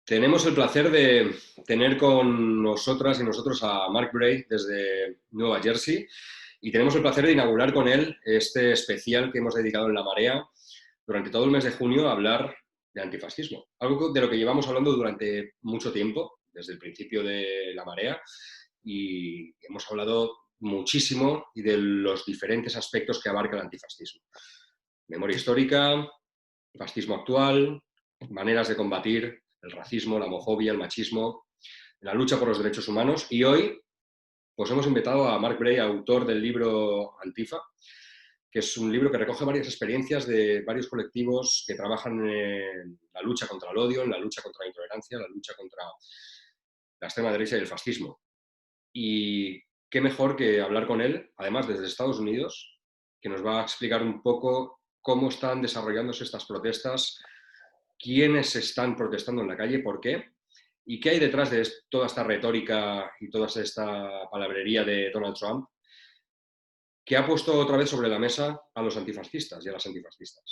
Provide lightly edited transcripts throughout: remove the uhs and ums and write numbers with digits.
Tenemos el placer de tener con nosotras y nosotros a Mark Bray desde Nueva Jersey y tenemos el placer de inaugurar con él este especial que hemos dedicado en La Marea durante todo el mes de junio a hablar de antifascismo. Algo de lo que llevamos hablando durante mucho tiempo, desde el principio de La Marea, y hemos hablado muchísimo y de los diferentes aspectos que abarca el antifascismo. Memoria histórica, fascismo actual, maneras de combatir el racismo, la homofobia, el machismo, la lucha por los derechos humanos. Y hoy, pues hemos invitado a Mark Bray, autor del libro Antifa, que es un libro que recoge varias experiencias de varios colectivos que trabajan en la lucha contra el odio, en la lucha contra la intolerancia, en la lucha contra la extrema derecha y el fascismo. Y qué mejor que hablar con él, además desde Estados Unidos, que nos va a explicar un poco cómo están desarrollándose estas protestas, quiénes están protestando en la calle, por qué, y qué hay detrás de toda esta retórica y toda esta palabrería de Donald Trump, que ha puesto otra vez sobre la mesa a los antifascistas y a las antifascistas.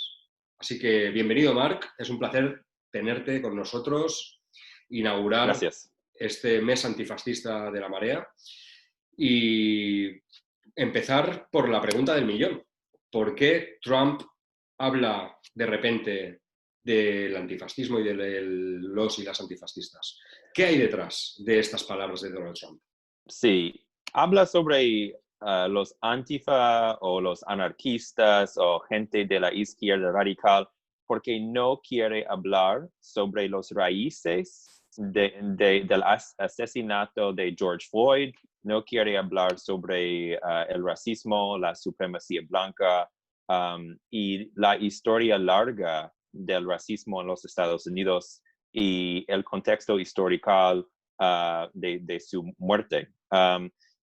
Así que bienvenido, Marc, es un placer tenerte con nosotros, inaugurar Gracias. este mes antifascista de La Marea y empezar por la pregunta del millón. ¿Por qué Trump habla de repente del antifascismo y de los y las antifascistas? ¿Qué hay detrás de estas palabras de Donald Trump? Sí, habla sobre los antifa o los anarquistas o gente de la izquierda radical porque no quiere hablar sobre los raíces del asesinato de George Floyd, no quiere hablar sobre el racismo, la supremacía blanca y la historia larga del racismo en los Estados Unidos y el contexto histórico de su muerte.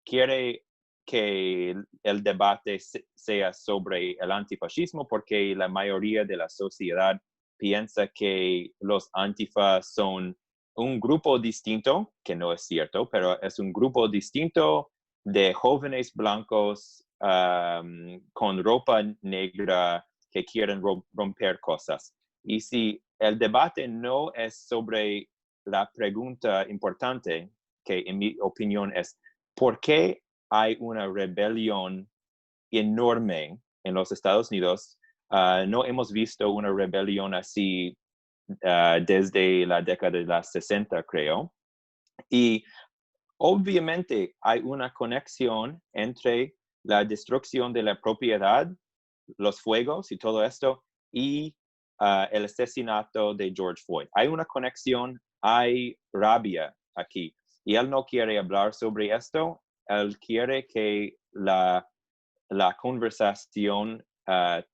Quiere que el debate sea sobre el antifascismo porque la mayoría de la sociedad piensa que los antifas son un grupo distinto, que no es cierto, pero es un grupo distinto de jóvenes blancos con ropa negra que quieren romper cosas. Y si el debate no es sobre la pregunta importante, que en mi opinión es, ¿por qué hay una rebelión enorme en los Estados Unidos? No hemos visto una rebelión así desde la década de los 60, creo. Y obviamente hay una conexión entre la destrucción de la propiedad, los fuegos y todo esto, y el asesinato de George Floyd. Hay una conexión, hay rabia aquí. Y él no quiere hablar sobre esto, él quiere que la conversación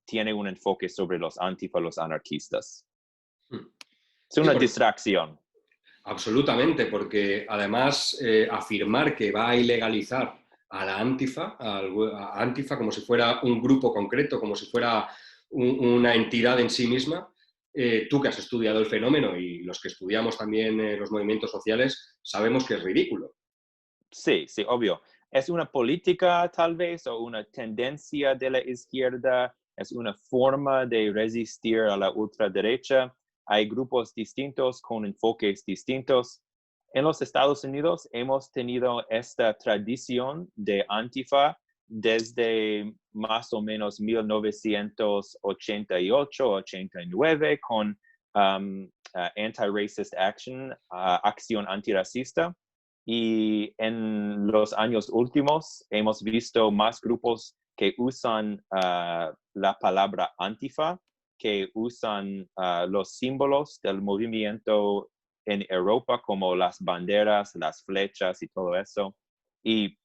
tiene un enfoque sobre los antifa, los anarquistas. Es Sí, una distracción. absolutamente, porque además afirmar que va a ilegalizar a la a Antifa como si fuera un grupo concreto, como si fuera una entidad en sí misma, tú que has estudiado el fenómeno y los que estudiamos también los movimientos sociales, sabemos que es ridículo. Sí, sí, obvio. Es una política tal vez o una tendencia de la izquierda, es una forma de resistir a la ultraderecha. Hay grupos distintos con enfoques distintos. En los Estados Unidos hemos tenido esta tradición de Antifa desde más o menos 1988-89 con Anti-Racist Action, acción antirracista. Y en los años últimos hemos visto más grupos que usan la palabra antifa, que usan los símbolos del movimiento en Europa, como las banderas, las flechas y todo eso. Y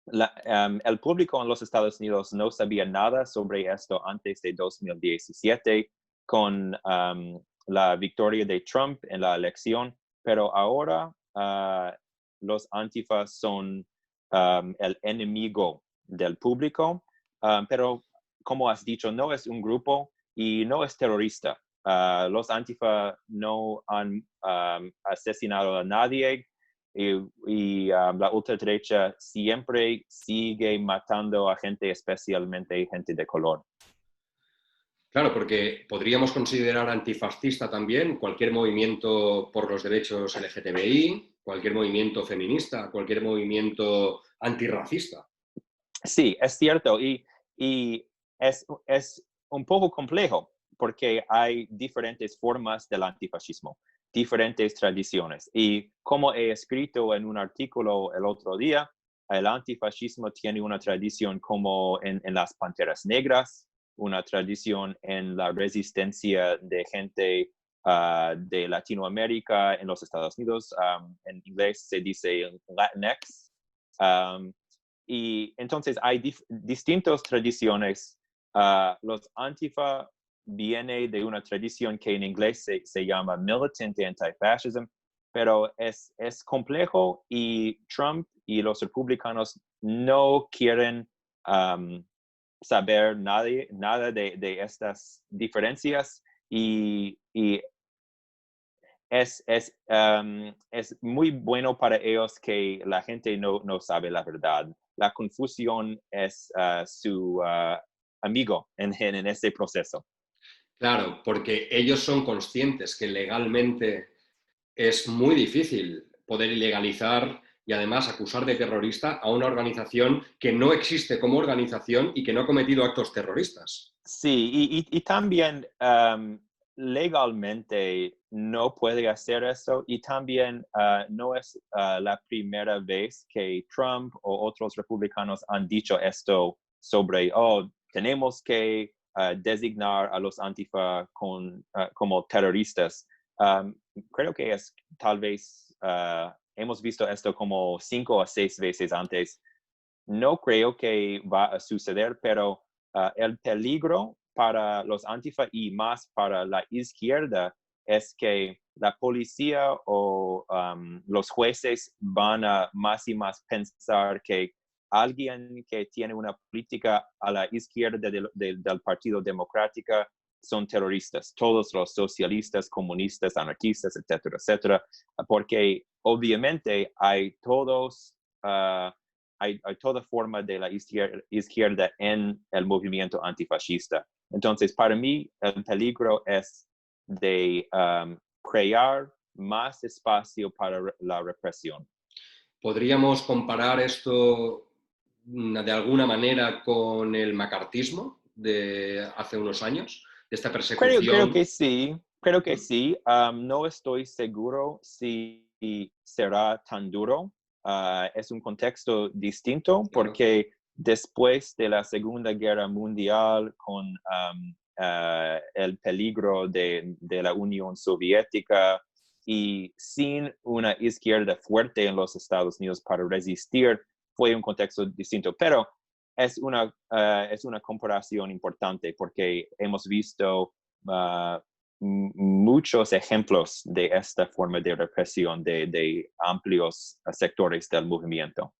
el público en los Estados Unidos no sabía nada sobre esto antes de 2017 con la victoria de Trump en la elección, pero ahora los antifas son el enemigo del público, pero como has dicho, no es un grupo y no es terrorista. Los antifa no han asesinado a nadie y la ultraderecha siempre sigue matando a gente, especialmente gente de color. Claro, porque podríamos considerar antifascista también cualquier movimiento por los derechos LGTBI, cualquier movimiento feminista, cualquier movimiento antirracista. Sí, es cierto, y es un poco complejo porque hay diferentes formas del antifascismo, diferentes tradiciones. Y como he escrito en un artículo el otro día, el antifascismo tiene una tradición como en las Panteras Negras, una tradición en la resistencia de gente de Latinoamérica en los Estados Unidos. En inglés se dice Latinx. Um, y entonces hay distintas tradiciones. Los Antifa viene de una tradición que en inglés se llama militant anti-fascism, pero es complejo y Trump y los republicanos no quieren saber nada de estas diferencias y es muy bueno para ellos que la gente no sabe la verdad. La confusión es su amigo en este proceso. Claro, porque ellos son conscientes que legalmente es muy difícil poder ilegalizar y además acusar de terrorista a una organización que no existe como organización y que no ha cometido actos terroristas. Sí, y también legalmente no puede hacer eso y también no es la primera vez que Trump o otros republicanos han dicho esto sobre, oh, tenemos que designar a los Antifa como terroristas. Um, Creo que es tal vez hemos visto esto como 5 o 6 veces antes. No creo que va a suceder, pero el peligro para los Antifa y más para la izquierda es que la policía o los jueces van a más y más pensar que alguien que tiene una política a la izquierda del Partido Democrático son terroristas, todos los socialistas, comunistas, anarquistas, etcétera, etcétera, porque obviamente hay todos hay toda forma de la izquierda en el movimiento antifascista. Entonces, para mí, el peligro es de crear más espacio para la represión. ¿Podríamos comparar esto de alguna manera con el macartismo de hace unos años, de esta Creo persecución? que sí, creo que sí. No estoy seguro si será tan duro. Es un contexto distinto Claro. porque después de la Segunda Guerra Mundial, con el peligro de la Unión Soviética y sin una izquierda fuerte en los Estados Unidos para resistir, fue un contexto distinto. Pero es una comparación importante porque hemos visto muchos ejemplos de esta forma de represión de amplios sectores del movimiento.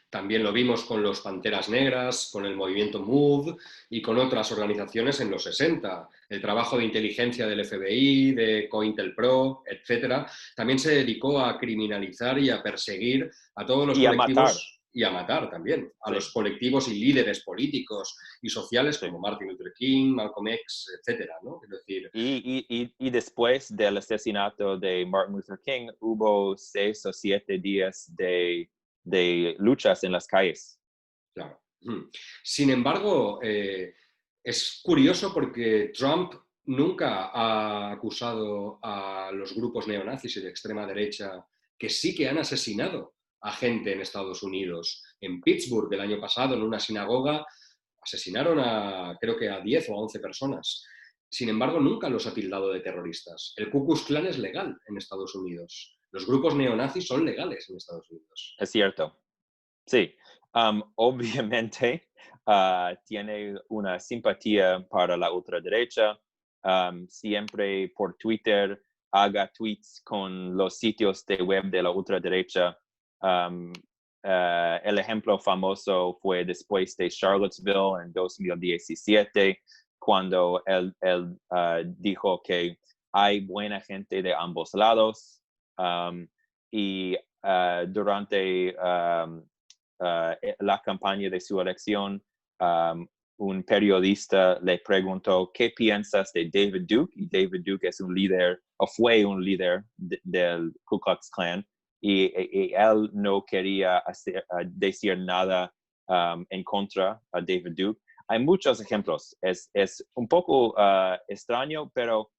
También lo vimos con los Panteras Negras, con el movimiento MOVE y con otras organizaciones en los 60. El trabajo de inteligencia del FBI, de COINTELPRO, etcétera, también se dedicó a criminalizar y a perseguir a todos los Y a matar, colectivos y a matar también a los sí, colectivos y líderes políticos y sociales sí. como Martin Luther King, Malcolm X, etcétera, ¿no? Es decir, Y después del asesinato de Martin Luther King, hubo 6 o 7 días de luchas en las calles. claro. Sin embargo, es curioso porque Trump nunca ha acusado a los grupos neonazis y de extrema derecha que sí que han asesinado a gente en Estados Unidos. En Pittsburgh el año pasado, en una sinagoga, asesinaron a creo que a 10 o a 11 personas. Sin embargo, nunca los ha tildado de terroristas. El Ku Klux Klan es legal en Estados Unidos. Los grupos neonazis son legales en Estados Unidos. Es cierto, sí. Obviamente tiene una simpatía para la ultraderecha. Siempre por Twitter haga tweets con los sitios de web de la ultraderecha. Um, el ejemplo famoso fue después de Charlottesville en 2017, cuando él dijo que hay buena gente de ambos lados. Y durante la campaña de su elección, un periodista le preguntó, ¿qué piensas de David Duke? Y David Duke es un líder, o fue un líder del Ku Klux Klan, y él no quería decir nada en contra de David Duke. Hay muchos ejemplos. Es un poco extraño, pero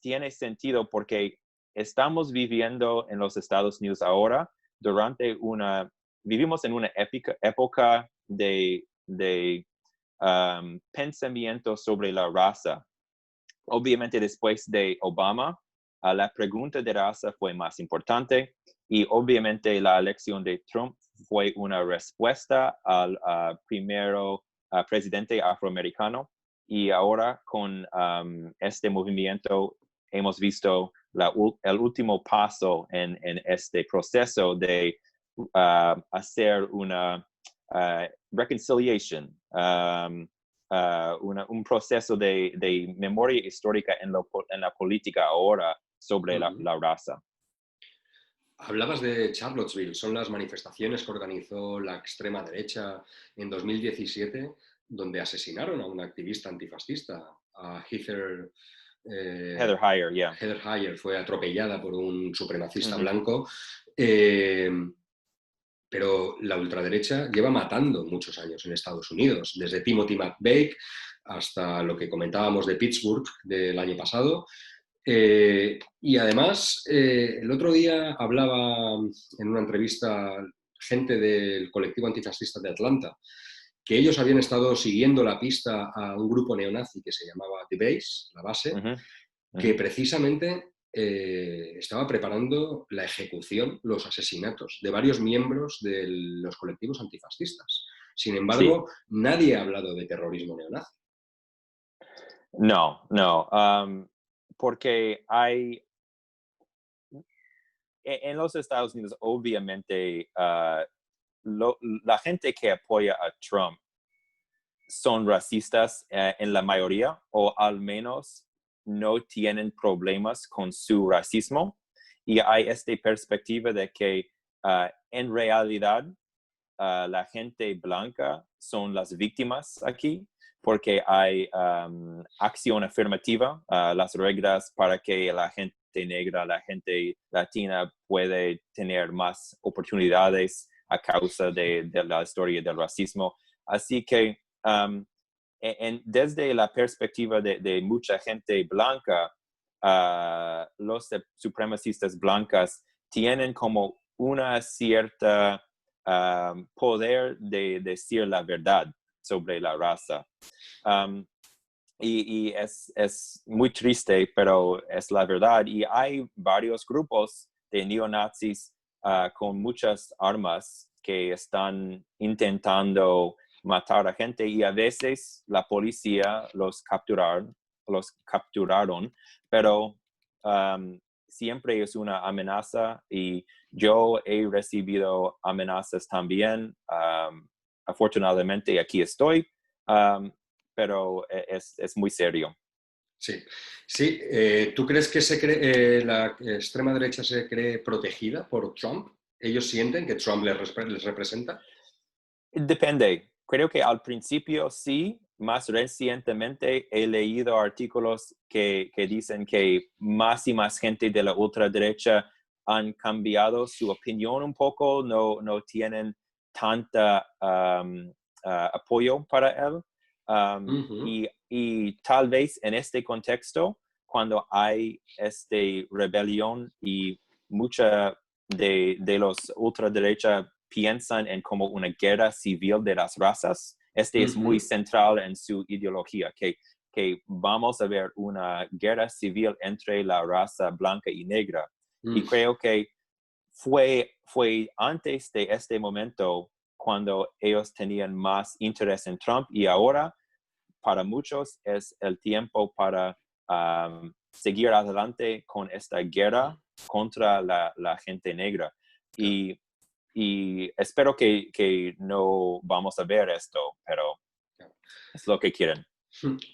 tiene sentido porque estamos viviendo en los Estados Unidos ahora vivimos en una época de pensamiento sobre la raza. Obviamente después de Obama, la pregunta de raza fue más importante y obviamente la elección de Trump fue una respuesta al primero presidente afroamericano, y ahora con este movimiento hemos visto el último paso en este proceso de hacer una reconciliation, un proceso de memoria histórica en la política ahora sobre la raza. Hablabas de Charlottesville, son las manifestaciones que organizó la extrema derecha en 2017, donde asesinaron a una activista antifascista, a Heather Heyer, yeah. Heather Heyer fue atropellada por un supremacista blanco, pero la ultraderecha lleva matando muchos años en Estados Unidos, desde Timothy McVeigh hasta lo que comentábamos de Pittsburgh del año pasado. Y además, el otro día hablaba en una entrevista gente del colectivo antifascista de Atlanta, que ellos habían estado siguiendo la pista a un grupo neonazi que se llamaba The Base, la base, que precisamente estaba preparando la ejecución, los asesinatos de varios miembros de los colectivos antifascistas. Sin embargo, nadie ha hablado de terrorismo neonazi. No, porque en los Estados Unidos, obviamente, la gente que apoya a Trump son racistas en la mayoría, o al menos no tienen problemas con su racismo. Y hay esta perspectiva de que en realidad la gente blanca son las víctimas aquí, porque hay acción afirmativa, las reglas para que la gente negra, la gente latina puede tener más oportunidades a causa de la historia del racismo. Así que desde la perspectiva de mucha gente blanca, los supremacistas blancas tienen como una cierta poder de decir la verdad sobre la raza. Y es muy triste, pero es la verdad. Y hay varios grupos de neonazis con muchas armas que están intentando matar a gente, y a veces la policía los capturaron, pero siempre es una amenaza, y yo he recibido amenazas también. Afortunadamente aquí estoy, pero es muy serio. Sí. ¿Tú crees que la extrema derecha se cree protegida por Trump? ¿Ellos sienten que Trump les representa? Depende. Creo que al principio sí. Más recientemente he leído artículos que dicen que más y más gente de la ultraderecha han cambiado su opinión un poco, no tienen tanta apoyo para él. Y tal vez en este contexto, cuando hay rebelión y mucha de los ultraderecha piensan en como una guerra civil de las razas, es muy central en su ideología, que vamos a ver una guerra civil entre la raza blanca y negra. Y creo que fue antes de este momento cuando ellos tenían más interés en Trump, y ahora para muchos es el tiempo para seguir adelante con esta guerra contra la gente negra. Y espero que no vamos a ver esto, pero es lo que quieren.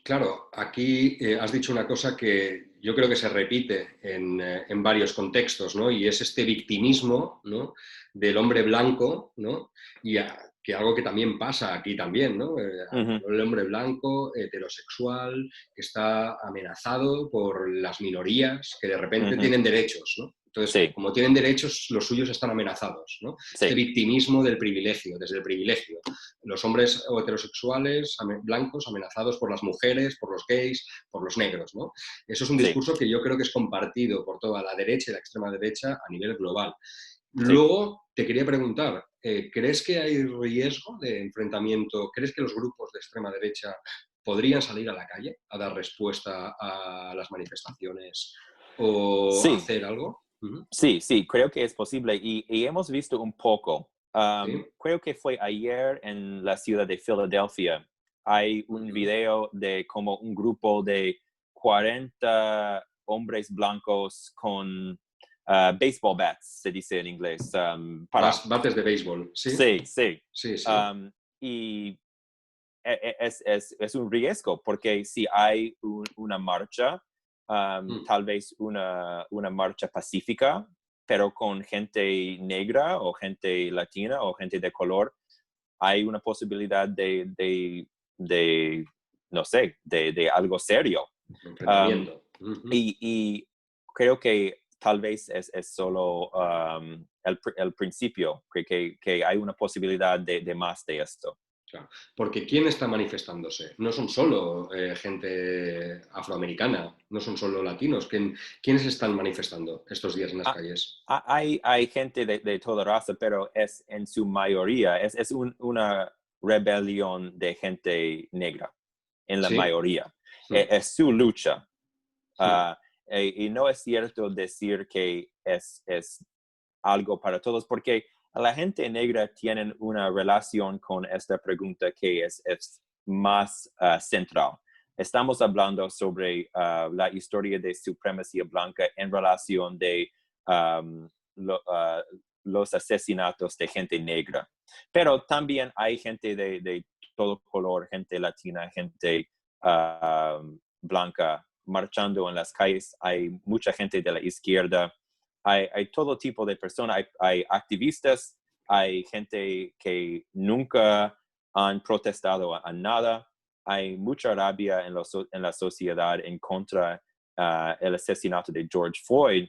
Claro, aquí has dicho una cosa que yo creo que se repite en varios contextos, ¿no? Y es este victimismo, ¿no?, del hombre blanco, ¿no? Y que algo que también pasa aquí también, ¿no? Ujú, El hombre blanco, heterosexual, que está amenazado por las minorías que de repente ujú. tienen derechos, ¿no? Entonces, Sí, como tienen derechos, los suyos están amenazados, ¿no? Este sí, victimismo del privilegio, desde el privilegio. Los hombres heterosexuales blancos amenazados por las mujeres, por los gays, por los negros, ¿no? Eso es un sí, discurso que yo creo que es compartido por toda la derecha y la extrema derecha a nivel global. sí. Luego, te quería preguntar, ¿crees que hay riesgo de enfrentamiento? ¿Crees que los grupos de extrema derecha podrían salir a la calle a dar respuesta a las manifestaciones o Sí, hacer algo? Ujú. sí, sí, creo que es posible y hemos visto un poco. Sí. Creo que fue ayer en la ciudad de Filadelfia. Hay un Ujú. video de como un grupo de 40 hombres blancos con baseball bats, se dice en inglés, para... Bates de béisbol, ¿sí? Sí, sí. Sí, sí. Um, y es un riesgo porque si hay una marcha, Mm. tal vez una marcha pacífica, pero con gente negra o gente latina o gente de color, hay una posibilidad de no sé, de algo serio. Um, Enfrentamiento. Ujú. y creo que tal vez es solo el principio, que hay una posibilidad de más de esto. Claro. Porque ¿quién está manifestándose? No son solo gente afroamericana, no son solo latinos. ¿Quiénes están manifestando estos días en las Ah, calles? hay gente de toda raza, pero es en su mayoría, es una rebelión de gente negra, en la ¿Sí? mayoría. Mm, Es su lucha. mm, Ah, y no es cierto decir que es algo para todos, porque la gente negra tiene una relación con esta pregunta que es más central. Estamos hablando sobre la historia de supremacía blanca en relación de um, lo- uh, los asesinatos de gente negra. Pero también hay gente de todo color, gente latina, gente blanca marchando en las calles. Hay mucha gente de la izquierda, hay todo tipo de personas, hay activistas, hay gente que nunca han protestado a nada, hay mucha rabia en la sociedad en contra el asesinato de George Floyd,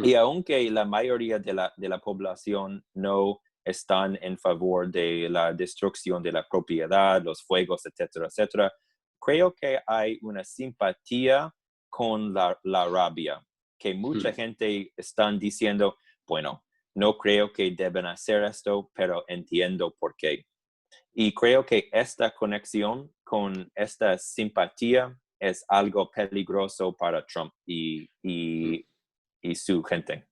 y mm. aunque la mayoría de la población no están en favor de la destrucción de la propiedad, los fuegos, etcétera, etcétera, creo que hay una simpatía con la rabia, que mucha Mm. gente están diciendo, bueno, no creo que deben hacer esto, pero entiendo por qué. Y creo que esta conexión con esta simpatía es algo peligroso para Trump Mm. y su gente.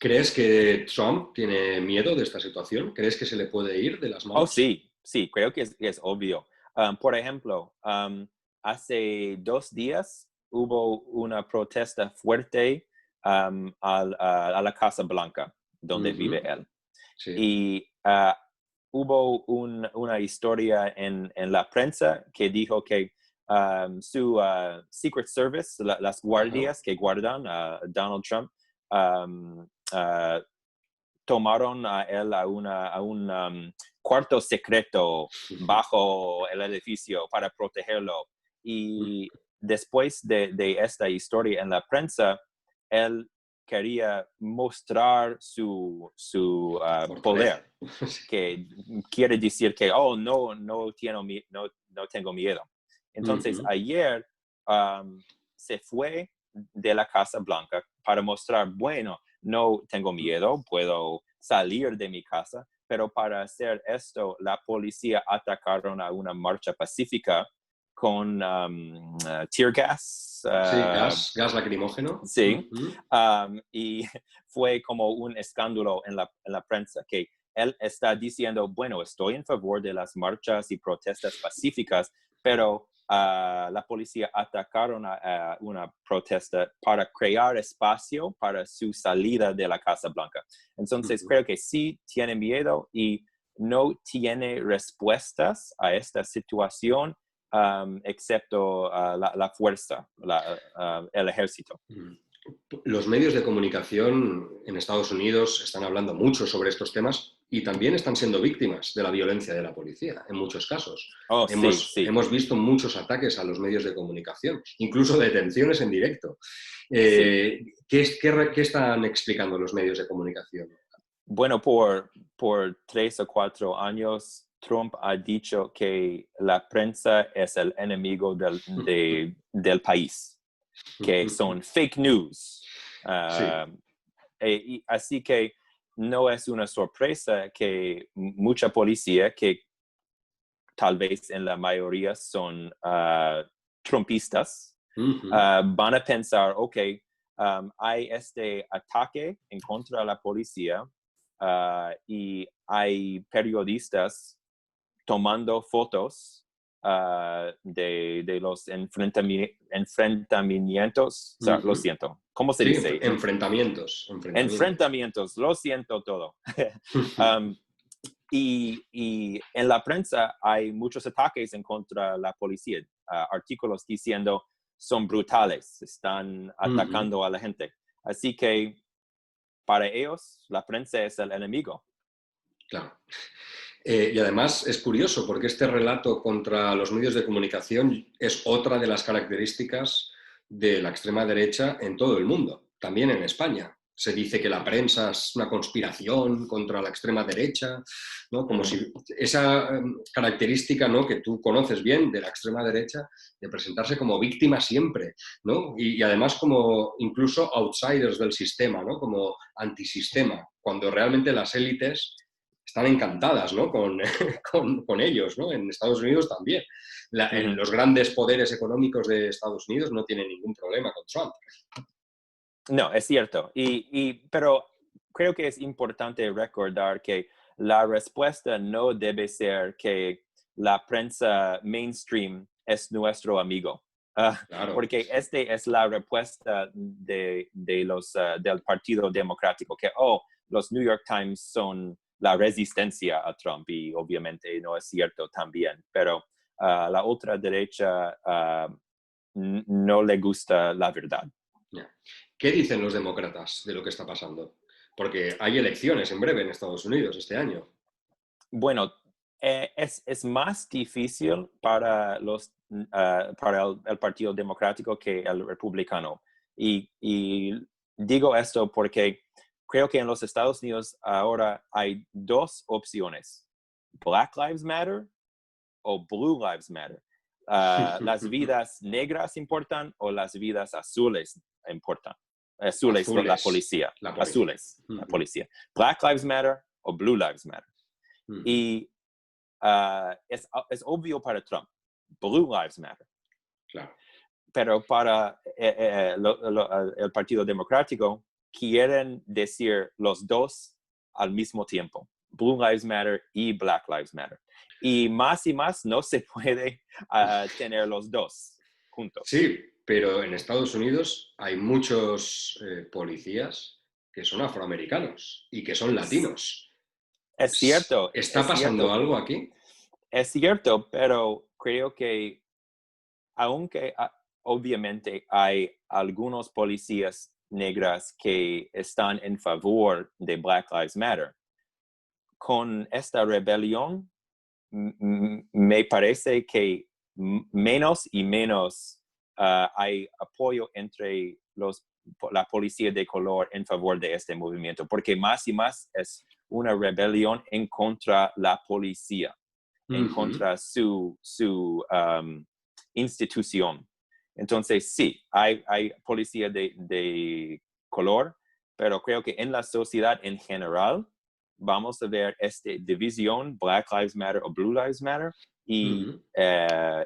¿Crees que Trump tiene miedo de esta situación? ¿Crees que se le puede ir de las Oh, manos? sí, sí, creo que es obvio. Por ejemplo, hace 2 días hubo una protesta fuerte a la Casa Blanca, donde vive Ujú. él. Sí. Y hubo una historia en la prensa que dijo que su Secret Service, las Ajá. guardias que guardan a Donald Trump, um, uh, tomaron a él a un cuarto secreto bajo el edificio para protegerlo. Y después de esta historia en la prensa, él quería mostrar su Fortaleza. poder, que quiere decir que, oh, no tengo miedo. Entonces, Ujú. ayer se fue de la Casa Blanca para mostrar, bueno, no tengo miedo, puedo salir de mi casa, pero para hacer esto, la policía atacaron a una marcha pacífica con tear gas. Sí, gas lacrimógeno. Sí, Ujú. y fue como un escándalo en la prensa que él está diciendo, bueno, estoy en favor de las marchas y protestas pacíficas, pero la policía atacaron a una protesta para crear espacio para su salida de la Casa Blanca. Entonces, Ujú. creo que sí tiene miedo y no tiene respuestas a esta situación, excepto la fuerza, el ejército. Mm. Los medios de comunicación en Estados Unidos están hablando mucho sobre estos temas, y también están siendo víctimas de la violencia de la policía, en muchos casos. Oh, sí, sí, Hemos visto muchos ataques a los medios de comunicación, incluso detenciones en directo. sí. ¿Qué están explicando los medios de comunicación? Bueno, por 3 o 4 años, Trump ha dicho que la prensa es el enemigo del país, que son fake news. Sí. Así que no es una sorpresa que mucha policía, que tal vez en la mayoría son trumpistas, van a pensar, ok, hay este ataque en contra de la policía y hay periodistas tomando fotos de los enfrentamientos. O sea, lo siento. ¿Cómo se Sí, dice? enfrentamientos. Enfrentamientos, lo siento todo. um, y en la prensa hay muchos ataques en contra de la policía, artículos diciendo son brutales, están atacando a la gente. Así que para ellos la prensa es el enemigo. Claro. Y además es curioso porque este relato contra los medios de comunicación es otra de las características de la extrema derecha en todo el mundo, también en España. Se dice que la prensa es una conspiración contra la extrema derecha, ¿no? Como si esa característica, ¿no?, que tú conoces bien de la extrema derecha, de presentarse como víctima siempre, ¿no? Y además como incluso outsiders del sistema, ¿no?, como antisistema, cuando realmente las élites están encantadas, ¿no?, con ellos, ¿no? En Estados Unidos también. Los grandes poderes económicos de Estados Unidos no tienen ningún problema con Trump. No, es cierto. Pero creo que es importante recordar que la respuesta no debe ser que la prensa mainstream es nuestro amigo. Claro. Porque es la respuesta del Partido Democrático, que, los New York Times son la resistencia a Trump, y obviamente no es cierto también. Pero la ultraderecha no le gusta la verdad. ¿Qué dicen los demócratas de lo que está pasando? Porque hay elecciones en breve en Estados Unidos este año. Bueno, es más difícil para el Partido Democrático que el Republicano. Y digo esto porque creo que en los Estados Unidos ahora hay 2 opciones: Black Lives Matter o Blue Lives Matter. Las vidas negras importan o las vidas azules importan. Azules, la policía. La policía. Azules, la policía. Black Lives Matter o Blue Lives Matter. Y es obvio para Trump, Blue Lives Matter. Claro. Pero para el Partido Democrático quieren decir los dos al mismo tiempo: Blue Lives Matter y Black Lives Matter. Y más no se puede tener los dos juntos. Sí, pero en Estados Unidos hay muchos policías que son afroamericanos y que son latinos. Es cierto. ¿Está pasando algo aquí? Es cierto, pero creo que aunque obviamente hay algunos policías negras que están en favor de Black Lives Matter, con esta rebelión me parece que menos y menos hay apoyo entre la policía de color en favor de este movimiento, porque más y más es una rebelión en contra la policía, en contra su institución. Entonces, sí, hay policía de color, pero creo que en la sociedad en general vamos a ver esta división, Black Lives Matter o Blue Lives Matter, y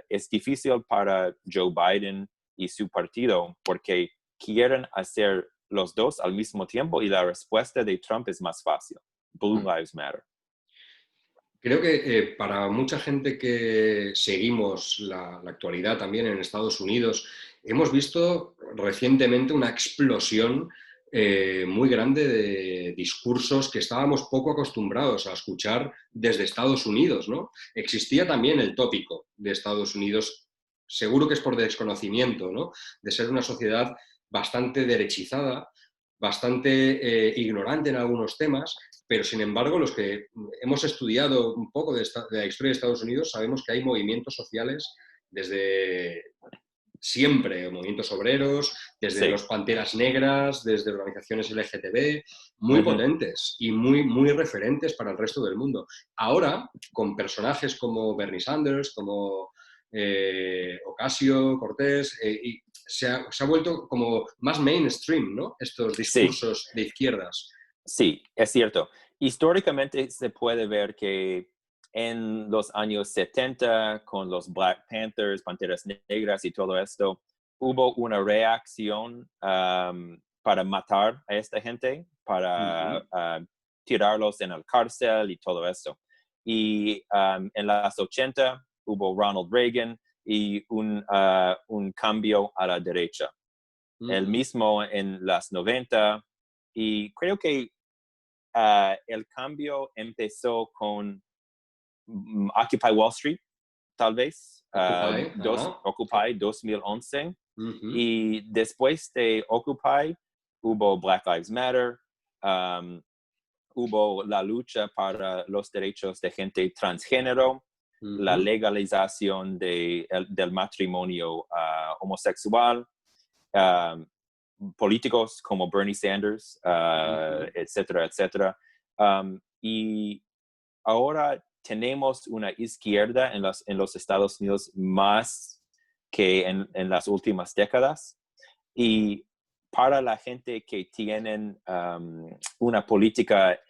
es difícil para Joe Biden y su partido porque quieren hacer los dos al mismo tiempo, y la respuesta de Trump es más fácil: Blue Lives Matter. Creo que para mucha gente que seguimos la actualidad también en Estados Unidos, hemos visto recientemente una explosión muy grande de discursos que estábamos poco acostumbrados a escuchar desde Estados Unidos, ¿no? Existía también el tópico de Estados Unidos, seguro que es por desconocimiento, ¿no?, de ser una sociedad bastante derechizada, bastante ignorante en algunos temas, pero sin embargo los que hemos estudiado un poco de la historia de Estados Unidos sabemos que hay movimientos sociales desde siempre, movimientos obreros, desde Sí. los Panteras Negras, desde organizaciones LGTB, muy Ujú. potentes y muy, muy referentes para el resto del mundo. Ahora, con personajes como Bernie Sanders, como Ocasio-Cortez, y se ha vuelto como más mainstream, ¿no? Estos Sí, discursos de izquierdas. sí, es cierto. Históricamente se puede ver que en los años 70, con los Black Panthers, Panteras Negras y todo esto, hubo una reacción para matar a esta gente, para Ujú, tirarlos en la cárcel y todo eso. Y en las 80 hubo Ronald Reagan y un cambio a la derecha. El ujú, mismo en las 90, y creo que el cambio empezó con Occupy Wall Street, tal vez, Occupy, Occupy 2011, ujú, y después de Occupy hubo Black Lives Matter, um, hubo la lucha para los derechos de gente transgénero, la ujú, legalización del matrimonio homosexual, um, políticos como Bernie Sanders, ujú. etcétera, etcétera. Y ahora tenemos una izquierda en los Estados Unidos más que en las últimas décadas. Y para la gente que tienen una política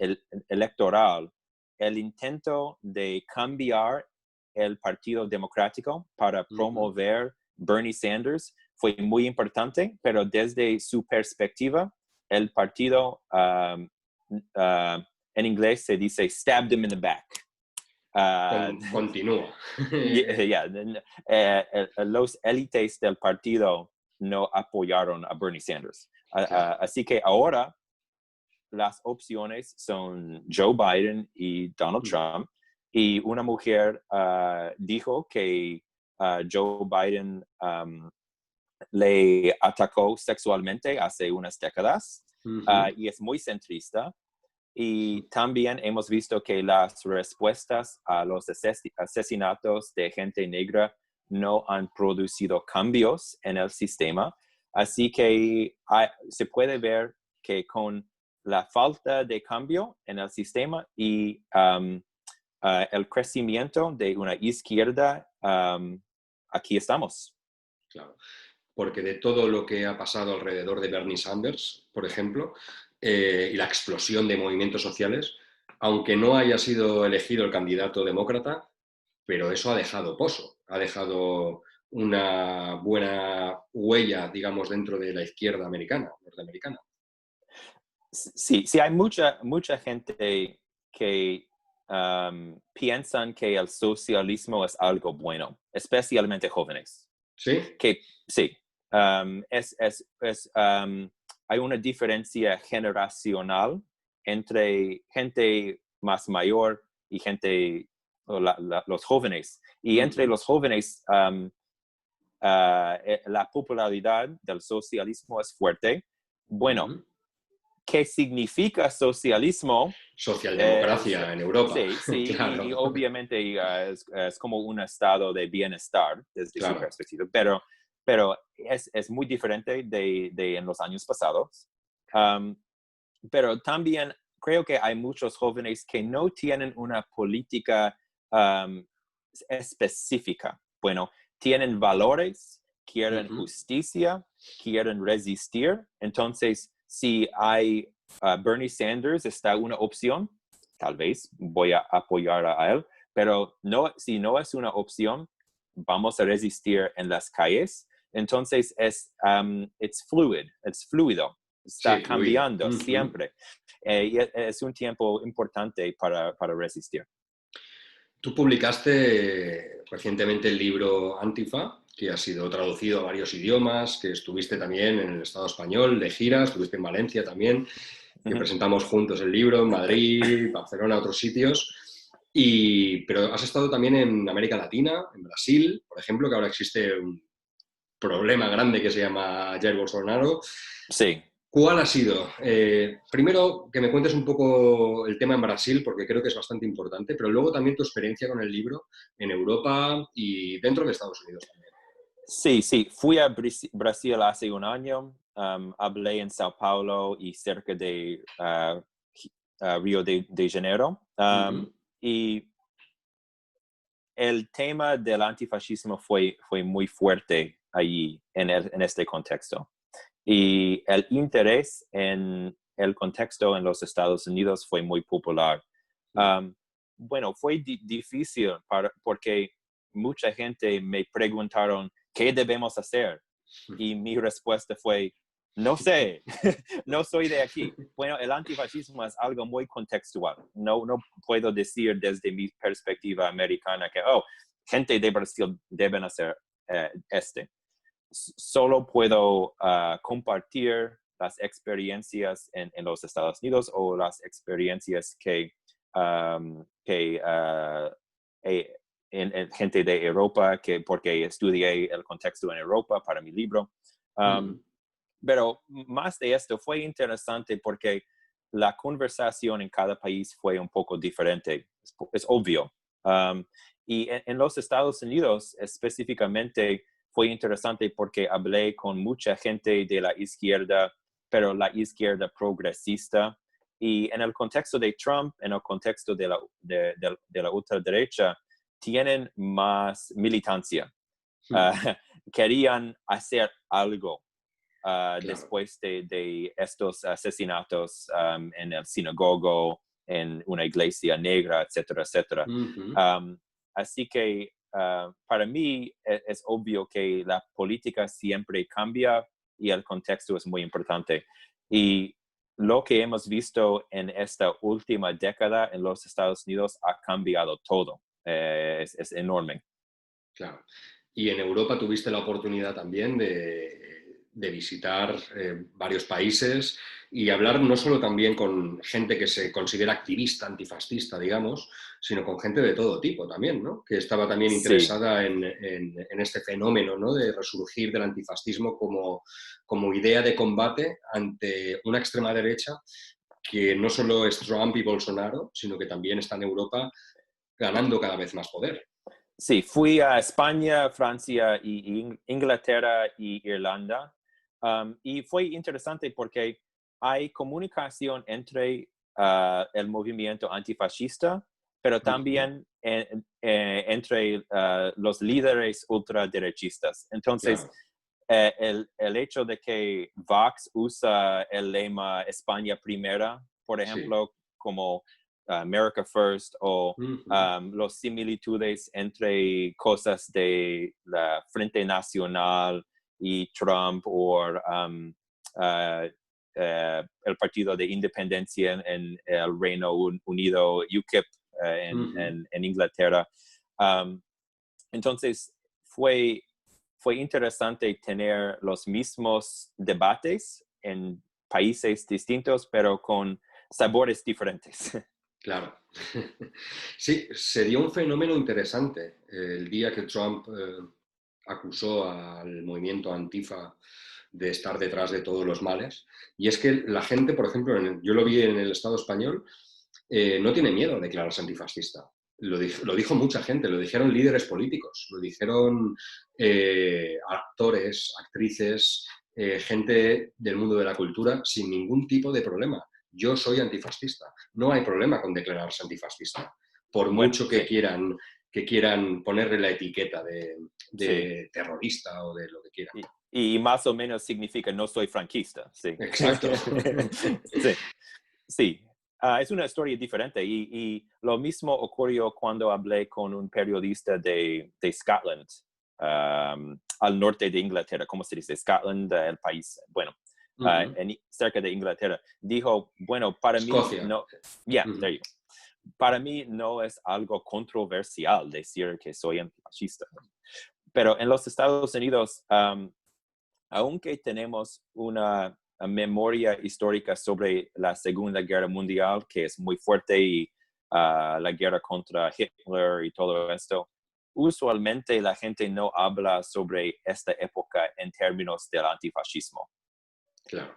electoral, el intento de cambiar el Partido Democrático para Ujú. promover Bernie Sanders fue muy importante, pero desde su perspectiva, el partido en inglés se dice stabbed him in the back. Uh, Continúa. yeah, los élites del partido no apoyaron a Bernie Sanders. Claro. Así que ahora las opciones son Joe Biden y Donald Mm, Trump. Y una mujer dijo que Joe Biden le atacó sexualmente hace unas décadas ujú, y es muy centrista. Y también hemos visto que las respuestas a los asesinatos de gente negra no han producido cambios en el sistema. Así que se puede ver que con la falta de cambio en el sistema y el crecimiento de una izquierda, aquí estamos. claro. Porque de todo lo que ha pasado alrededor de Bernie Sanders, por ejemplo, y la explosión de movimientos sociales, aunque no haya sido elegido el candidato demócrata, pero eso ha dejado pozo, ha dejado una buena huella, digamos, dentro de la izquierda americana, norteamericana. Sí, sí, hay mucha gente que piensan que el socialismo es algo bueno, especialmente jóvenes. ¿Sí? Que sí, hay una diferencia generacional entre gente más mayor y gente, los jóvenes. Y entre Ujú, los jóvenes, la popularidad del socialismo es fuerte. Bueno, ujú. ¿qué significa socialismo? Socialdemocracia en Europa, Sí, sí, y claro, obviamente es como un estado de bienestar desde su claro. perspectiva, pero es muy diferente de en los años pasados. Um, pero también creo que hay muchos jóvenes que no tienen una política um, específica. Bueno, tienen valores, quieren Ujú. justicia, quieren resistir. Entonces, si hay Bernie Sanders, está una opción, tal vez voy a apoyar a él, pero no, si no es una opción, vamos a resistir en las calles. Entonces, it's fluid, es fluido, está Sí, fluido. cambiando Ujú. siempre. Y es un tiempo importante para resistir. Tú publicaste recientemente el libro Antifa, que ha sido traducido a varios idiomas, que estuviste también en el Estado español de gira, estuviste en Valencia también, que Ujú. presentamos juntos el libro en Madrid, Barcelona, otros sitios. Pero has estado también en América Latina, en Brasil, por ejemplo, que ahora existe un problema grande que se llama Jair Bolsonaro. Sí. ¿Cuál ha sido? Primero, que me cuentes un poco el tema en Brasil, porque creo que es bastante importante, pero luego también tu experiencia con el libro en Europa y dentro de Estados Unidos también. Sí, sí, fui a Brasil hace un año, hablé en Sao Paulo y cerca de Río de Janeiro. Ujú. Y el tema del antifascismo fue muy fuerte allí en este contexto. Y el interés en el contexto en los Estados Unidos fue muy popular. Um, bueno, fue difícil porque mucha gente me preguntaron, ¿qué debemos hacer? Y mi respuesta fue, no sé, no soy de aquí. Bueno, el antifascismo es algo muy contextual. No puedo decir desde mi perspectiva americana que, oh, gente de Brasil deben hacer solo puedo compartir las experiencias en los Estados Unidos o las experiencias que en gente de Europa, porque estudié el contexto en Europa para mi libro. Um, Ujú. pero más de esto fue interesante porque la conversación en cada país fue un poco diferente, es obvio. Um, y en los Estados Unidos específicamente fue interesante porque hablé con mucha gente de la izquierda, pero la izquierda progresista. Y en el contexto de Trump, en el contexto de la ultraderecha, tienen más militancia. Uh, querían hacer algo Claro. después de estos asesinatos en el sinagogo, en una iglesia negra, etcétera, etcétera. Ujú. Um, así que para mí es obvio que la política siempre cambia y el contexto es muy importante. Y lo que hemos visto en esta última década en los Estados Unidos ha cambiado todo. Es enorme. Claro. Y en Europa tuviste la oportunidad también de visitar varios países y hablar no solo también con gente que se considera activista, antifascista, digamos, sino con gente de todo tipo también, ¿no? Que estaba también Sí. interesada en este fenómeno, ¿no? De resurgir del antifascismo como idea de combate ante una extrema derecha que no solo es Trump y Bolsonaro, sino que también está en Europa ganando cada vez más poder. Sí, fui a España, Francia, Inglaterra y Irlanda. Y fue interesante porque hay comunicación entre el movimiento antifascista, pero Ujú. también entre los líderes ultraderechistas. Entonces, Claro, el hecho de que Vox usa el lema España Primera, por sí. ejemplo, como America First, o Ujú. los similitudes entre cosas de la Frente Nacional y Trump o el Partido de Independencia en el Reino Unido, UKIP Ujú. en Inglaterra. Um, entonces, fue, fue interesante tener los mismos debates en países distintos, pero con sabores diferentes. Claro. Sí, se dio un fenómeno interesante el día que Trump acusó al movimiento Antifa de estar detrás de todos los males. Y es que la gente, por ejemplo, yo lo vi en el Estado español, no tiene miedo a declararse antifascista. Lo dijo mucha gente, lo dijeron líderes políticos, lo dijeron actores, actrices, gente del mundo de la cultura sin ningún tipo de problema. Yo soy antifascista. No hay problema con declararse antifascista, por Bueno, mucho sí, que quieran ponerle la etiqueta sí. de terrorista o de lo que quieran. Y más o menos significa no soy franquista, sí. Exacto. Sí, sí. Es una historia diferente y lo mismo ocurrió cuando hablé con un periodista de Scotland, al norte de Inglaterra. ¿Cómo se dice? Scotland, el país, bueno, Ujú. cerca de Inglaterra. Dijo, bueno, para mí Escocia. no, yeah, Ujú. there you go. Para mí no es algo controversial decir que soy antifascista. Pero en los Estados Unidos, aunque tenemos una memoria histórica sobre la Segunda Guerra Mundial, que es muy fuerte, y la guerra contra Hitler y todo esto, usualmente la gente no habla sobre esta época en términos del antifascismo. Claro.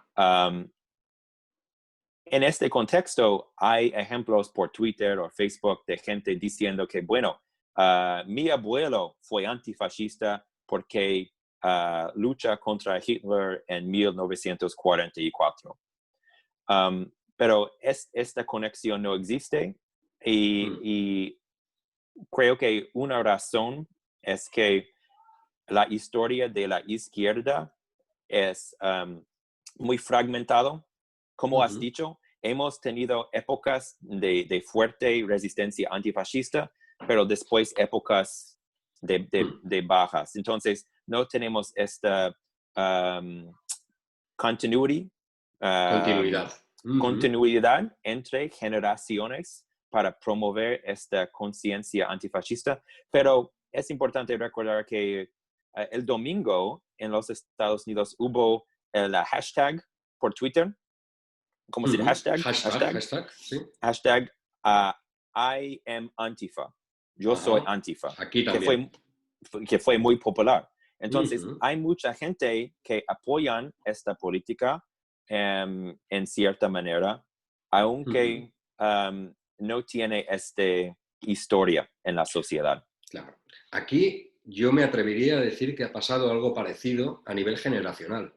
En este contexto, hay ejemplos por Twitter o Facebook de gente diciendo que, bueno, mi abuelo fue antifascista porque lucha contra Hitler en 1944. Pero esta conexión no existe y creo que una razón es que la historia de la izquierda es muy fragmentado. Como has dicho, hemos tenido épocas de fuerte resistencia antifascista, pero después épocas de bajas. Entonces, no tenemos esta Continuidad. continuidad entre generaciones para promover esta conciencia antifascista, pero es importante recordar que el domingo en los Estados Unidos hubo el hashtag por Twitter. ¿Cómo se dice? Hashtag, sí. Hashtag I am Antifa. Yo soy Antifa. Aquí también. Que fue muy popular. Entonces, hay mucha gente que apoyan esta política en cierta manera, aunque no tiene esta historia en la sociedad. Claro. Aquí yo me atrevería a decir que ha pasado algo parecido a nivel generacional.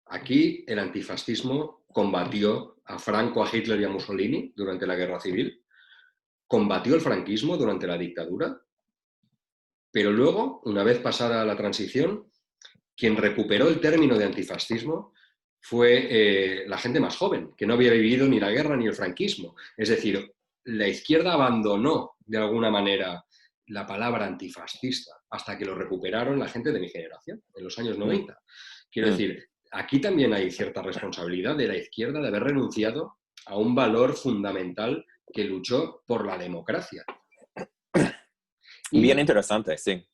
Aquí el antifascismo combatió a Franco, a Hitler y a Mussolini durante la Guerra Civil, combatió el franquismo durante la dictadura, pero luego, una vez pasada la transición, quien recuperó el término de antifascismo fue la gente más joven, que no había vivido ni la guerra ni el franquismo. Es decir, la izquierda abandonó de alguna manera la palabra antifascista hasta que lo recuperaron la gente de mi generación, en los años 90. Quiero decir, aquí también hay cierta responsabilidad de la izquierda de haber renunciado a un valor fundamental que luchó por la democracia. Bien interesante, sí.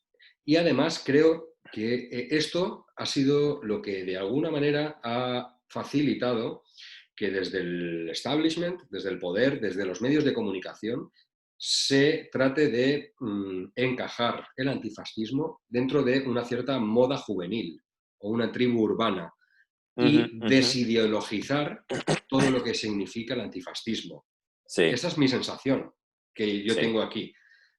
Y además creo que esto ha sido lo que de alguna manera ha facilitado que desde el establishment, desde el poder, desde los medios de comunicación, se trate de encajar el antifascismo dentro de una cierta moda juvenil o una tribu urbana y desideologizar todo lo que significa el antifascismo. Sí. Esa es mi sensación que yo tengo aquí.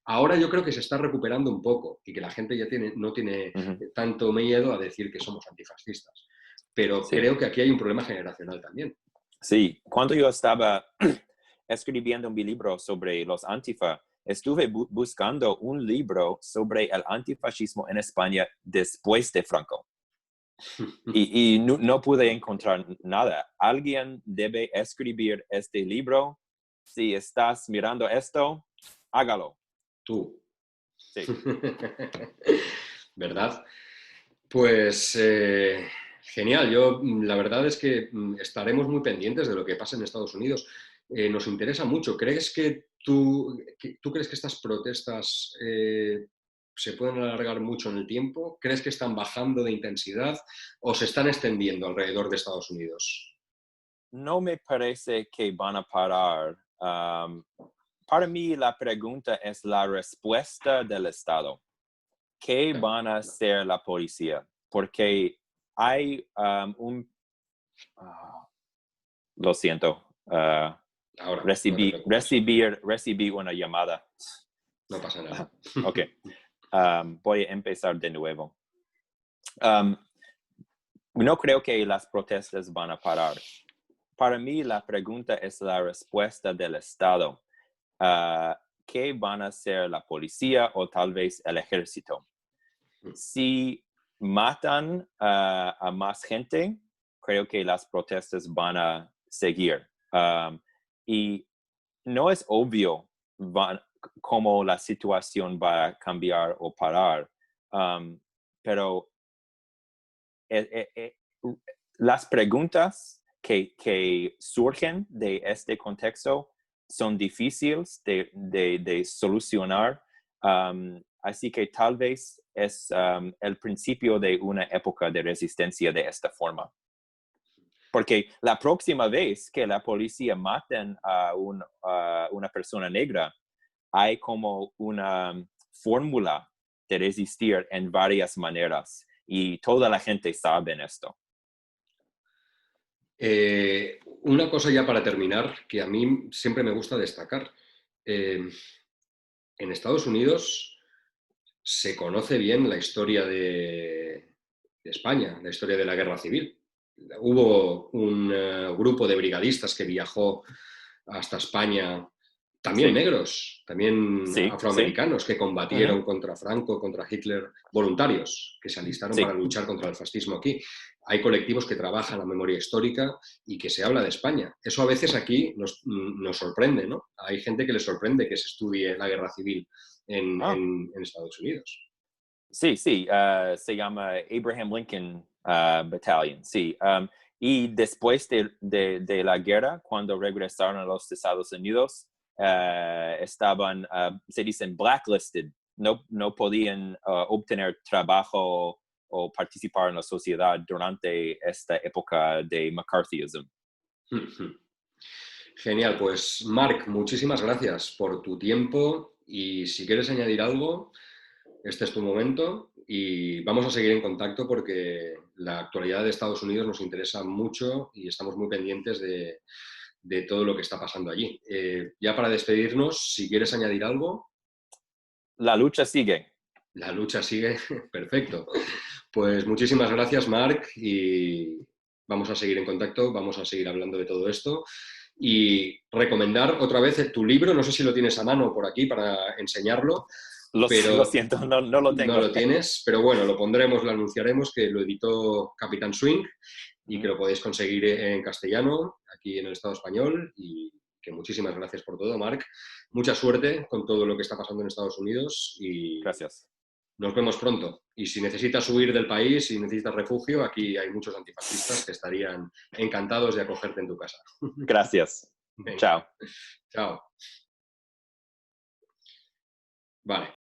Ahora yo creo que se está recuperando un poco y que la gente ya no tiene tanto miedo a decir que somos antifascistas. Pero creo que aquí hay un problema generacional también. Sí, cuando yo estaba escribiendo mi libro sobre los antifa, estuve buscando un libro sobre el antifascismo en España después de Franco. y no pude encontrar nada. Alguien debe escribir este libro. Si estás mirando esto, hágalo. Tú. Sí. ¿Verdad? Pues genial. Yo la verdad es que estaremos muy pendientes de lo que pasa en Estados Unidos. Nos interesa mucho. ¿Crees que tú crees que estas protestas se pueden alargar mucho en el tiempo? ¿Crees que están bajando de intensidad o se están extendiendo alrededor de Estados Unidos? No me parece que van a parar. Para mí la pregunta es la respuesta del Estado. ¿Qué van a hacer la policía? Porque hay lo siento. Ahora, recibí una llamada. No pasa nada. Ok. Voy a empezar de nuevo. No creo que las protestas van a parar. Para mí, la pregunta es la respuesta del Estado. ¿Qué van a hacer la policía o tal vez el ejército? Si matan a más gente, creo que las protestas van a seguir. Y no es obvio cómo la situación va a cambiar o parar, pero las preguntas que surgen de este contexto son difíciles de solucionar. Así que tal vez es el principio de una época de resistencia de esta forma. Porque la próxima vez que la policía maten a una persona negra, hay como una fórmula de resistir en varias maneras y toda la gente sabe esto. Una cosa ya para terminar, que a mí siempre me gusta destacar. En Estados Unidos se conoce bien la historia de España, la historia de la Guerra Civil. Hubo un grupo de brigadistas que viajó hasta España, también Sí, negros, también sí, sí. afroamericanos, que Ujú. combatieron contra Franco, contra Hitler, voluntarios, que se alistaron para Sí, luchar contra el fascismo aquí. Hay colectivos que trabajan la memoria histórica y que se habla de España. Eso a veces aquí nos sorprende, ¿no? Hay gente que le sorprende que se estudie la guerra civil ah, en Estados Unidos. sí, sí, se llama Abraham Lincoln Battalion, sí. Y después de la guerra, cuando regresaron a los Estados Unidos, estaban, se dicen, blacklisted. No podían obtener trabajo o participar en la sociedad durante esta época de McCarthyism. Genial, pues Marc, muchísimas gracias por tu tiempo y si quieres añadir algo, este es tu momento y vamos a seguir en contacto porque la actualidad de Estados Unidos nos interesa mucho y estamos muy pendientes de todo lo que está pasando allí. Ya para despedirnos, si quieres añadir algo, La lucha sigue. la lucha sigue. Perfecto. Pues muchísimas gracias, Marc, y vamos a seguir en contacto, vamos a seguir hablando de todo esto. Y recomendar otra vez tu libro, no sé si lo tienes a mano por aquí para enseñarlo, Lo pero siento, no lo no tengo. lo tienes, pero bueno, lo pondremos, lo anunciaremos, que lo editó Capitán Swing y que Ujú. lo podéis conseguir en castellano, aquí en el Estado español, y que muchísimas gracias por todo, Marc. Mucha suerte con todo lo que está pasando en Estados Unidos y Gracias. nos vemos pronto. Y si necesitas huir del país, si necesitas refugio, aquí hay muchos antifascistas que estarían encantados de acogerte en tu casa. Gracias. Venga, Chao. chao. Vale.